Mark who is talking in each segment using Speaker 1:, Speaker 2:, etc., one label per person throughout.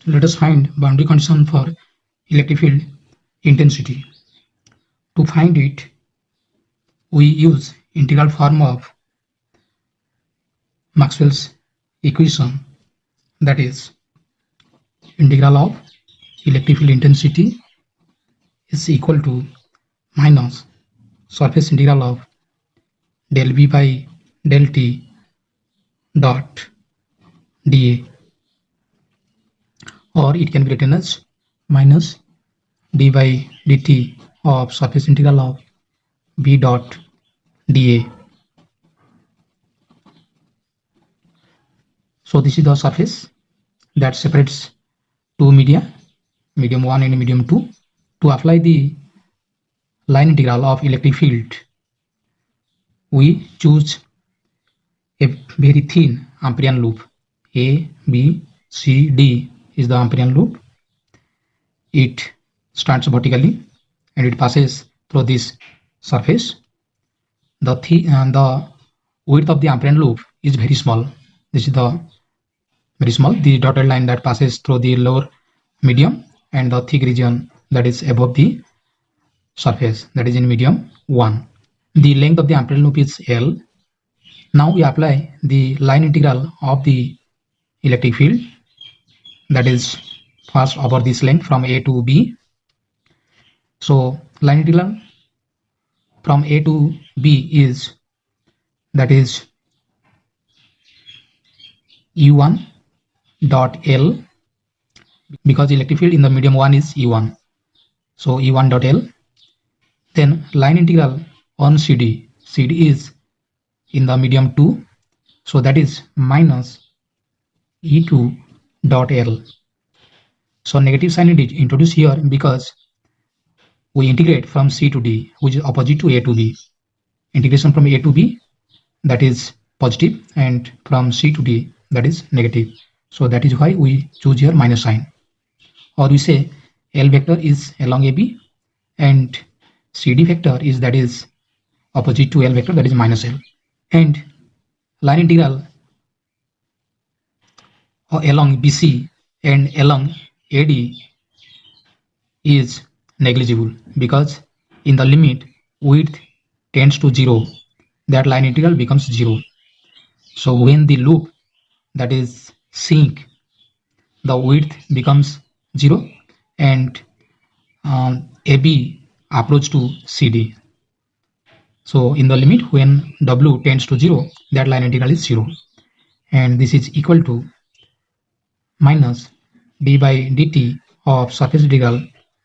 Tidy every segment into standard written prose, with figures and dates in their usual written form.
Speaker 1: Let us find boundary condition for electric field intensity. To find it, we use integral form of Maxwell's equation, that is integral of electric field intensity is equal to minus surface integral of del V by del T dot dA, or it can be written as minus d by dt of surface integral of B dot dA. So this is the surface that separates two media, medium 1 and medium 2. To apply the line integral of electric field, we choose a very thin Ampérian loop. A, B, C, D is the Ampérian loop. It starts vertically and it passes through this surface. The width of the Ampérian loop is very small. This is the very small, the dotted line that passes through the lower medium, and the thick region that is above the surface, that is in medium 1. The length of the Ampérian loop is L. Now we apply the line integral of the electric field, that is first over this length from A to B. So line integral from A to B is, that is E1 dot L, because electric field in the medium 1 is E1. So E1 dot L. Then line integral on CD. CD is in the medium 2. So that is minus E2 dot L. So negative sign is introduced here because we integrate from C to D, which is opposite to A to B. Integration from A to B, that is positive, and from C to D, that is negative. So that is why we choose here minus sign. Or we say L vector is along AB and CD vector is, that is opposite to L vector, that is minus L. And line integral along BC and along AD is negligible, because in the limit width tends to 0, that line integral becomes 0. So when the loop, that is sink, the width becomes 0 and AB approach to CD. So in the limit when W tends to 0, that line integral is 0, and this is equal to minus d by dt of surface integral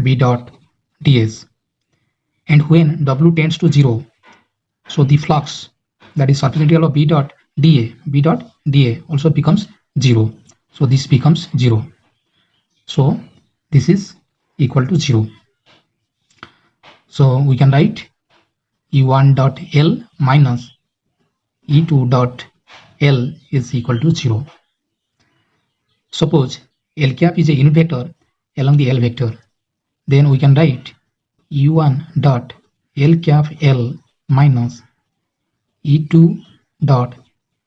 Speaker 1: B dot ds. And when W tends to 0, so the flux, that is surface integral of B dot dA also becomes 0. So this becomes 0. So this is equal to 0. So we can write E1 dot L minus E2 dot L is equal to 0. Suppose L cap is a unit vector along the L vector, then we can write E1 dot L cap L minus E2 dot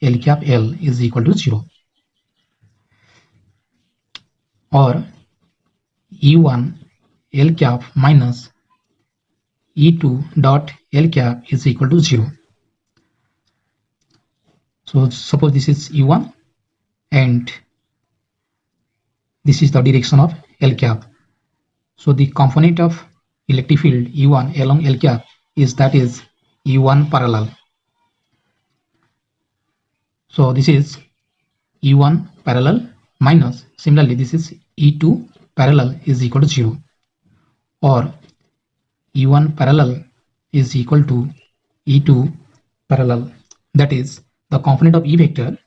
Speaker 1: L cap L is equal to 0. Or E1 L cap minus E2 dot L cap is equal to 0. So suppose this is E1 and this is the direction of L cap. So the component of electric field E1 along L cap is, that is E1 parallel. So this is E1 parallel minus, similarly this is E2 parallel is equal to 0. Or E1 parallel is equal to E2 parallel, that is the component of E vector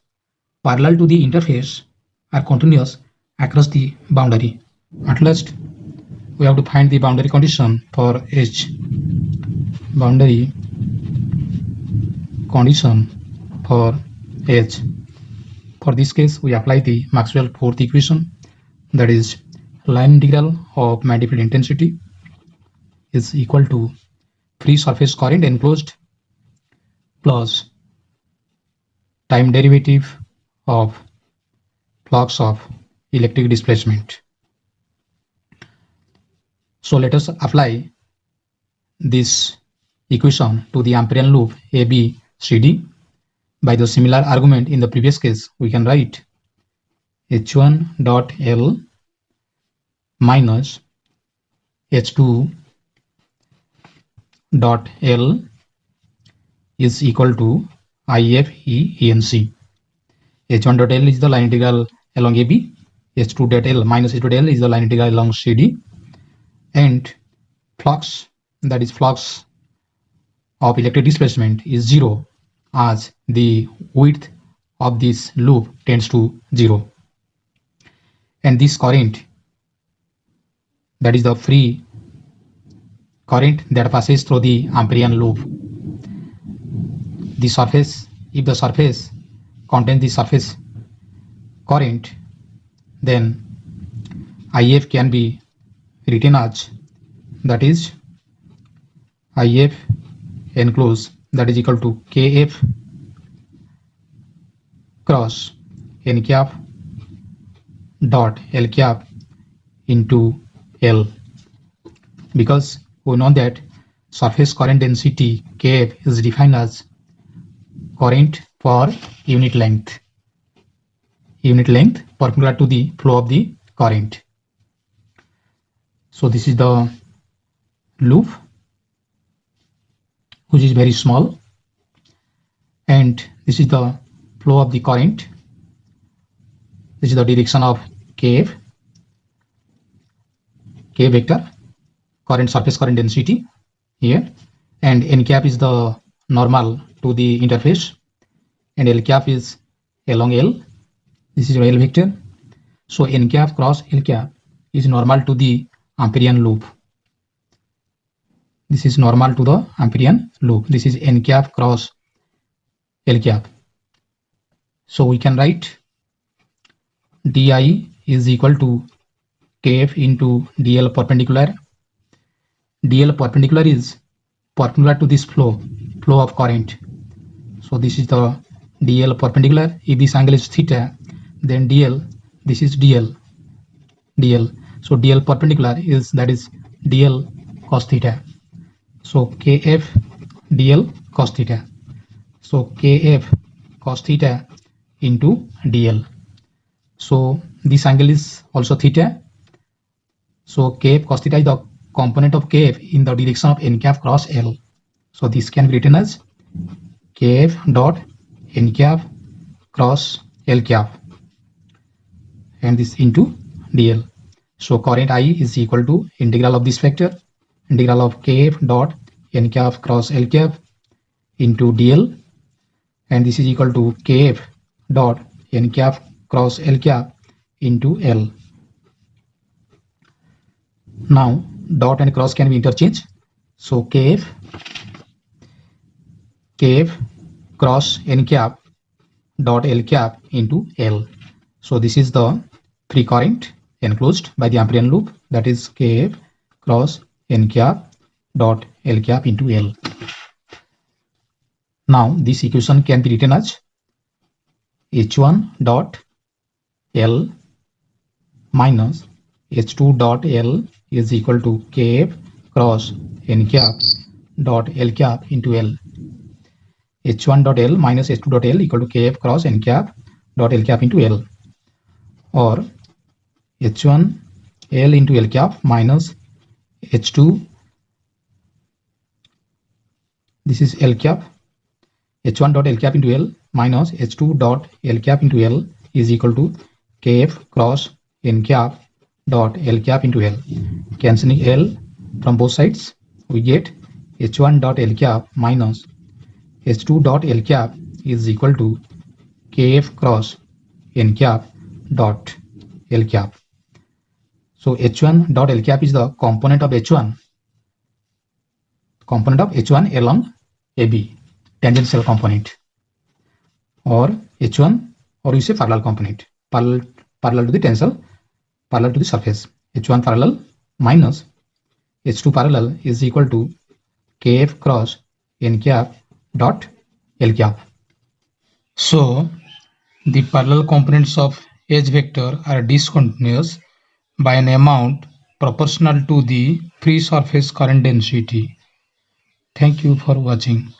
Speaker 1: parallel to the interface are continuous across the boundary. At last we have to find the boundary condition for H. Boundary condition for H. For this case we apply the Maxwell fourth equation, that is line integral of magnetic field intensity is equal to free surface current enclosed plus time derivative of flux of electric displacement. So let us apply this equation to the Amperian loop ABCD. By the similar argument in the previous case, we can write H1 dot L minus H2 dot L is equal to IFENC. H1 dot L is the line integral along AB, H2 dot L minus H2 dot L is the line integral along CD, and flux, that is flux of electric displacement, is 0 as the width of this loop tends to 0. And this current, that is the free current that passes through the Amperian loop. The surface, if the surface contains the surface current, then IF can be written as, that is IF enclosed, that is equal to KF cross N cap dot L cap into L, because we know that surface current density Kf is defined as current per unit length perpendicular to the flow of the current. So this is the loop, which is very small, and this is the flow of the current. This is the direction of Kf, K vector, current, surface current density here, and N cap is the normal to the interface, and L cap is along L. This is your L vector. So N cap cross L cap is normal to the Amperian loop. This is normal to the Amperian loop. This is N cap cross L cap. So we can write Di is equal to Kf into dl perpendicular. Dl perpendicular is perpendicular to this flow of current. So this is the dl perpendicular. If this angle is theta, then dl, this is dl. So dl perpendicular is, that is dl cos theta. So Kf dl cos theta. So Kf cos theta into dl. So this angle is also theta. So Kf cos theta is the component of Kf in the direction of N cap cross L. So this can be written as Kf dot N cap cross L cap, and this into dl. So current I is equal to integral of this factor, integral of Kf dot N cap cross L cap into dl, and this is equal to Kf dot N cap cross L cap into L. Now dot and cross can be interchanged. So Kf cross N cap dot L cap into L. So this is the free current enclosed by the Amperian loop, that is Kf cross N cap dot L cap into L. Now this equation can be written as H1 dot L minus H2 dot L is equal to Kf cross N cap dot L cap into L. H1 dot L minus H2 dot L equal to Kf cross N cap dot L cap into L, or H1 L into L cap minus H2, this is L cap, H1 dot L cap into L minus H2 dot L cap into L is equal to Kf cross N cap dot L cap into L. Cancelling L from both sides, we get H1 dot L cap minus H2 dot L cap is equal to Kf cross N cap dot L cap. So H1 dot L cap is the component of H1 along AB, tangential component, or H1, or we say parallel component, parallel to the tensile, parallel to the surface. H1 parallel minus H2 parallel is equal to Kf cross N cap dot L cap. So the parallel components of edge vector are discontinuous by an amount proportional to the free surface current density. Thank you for watching.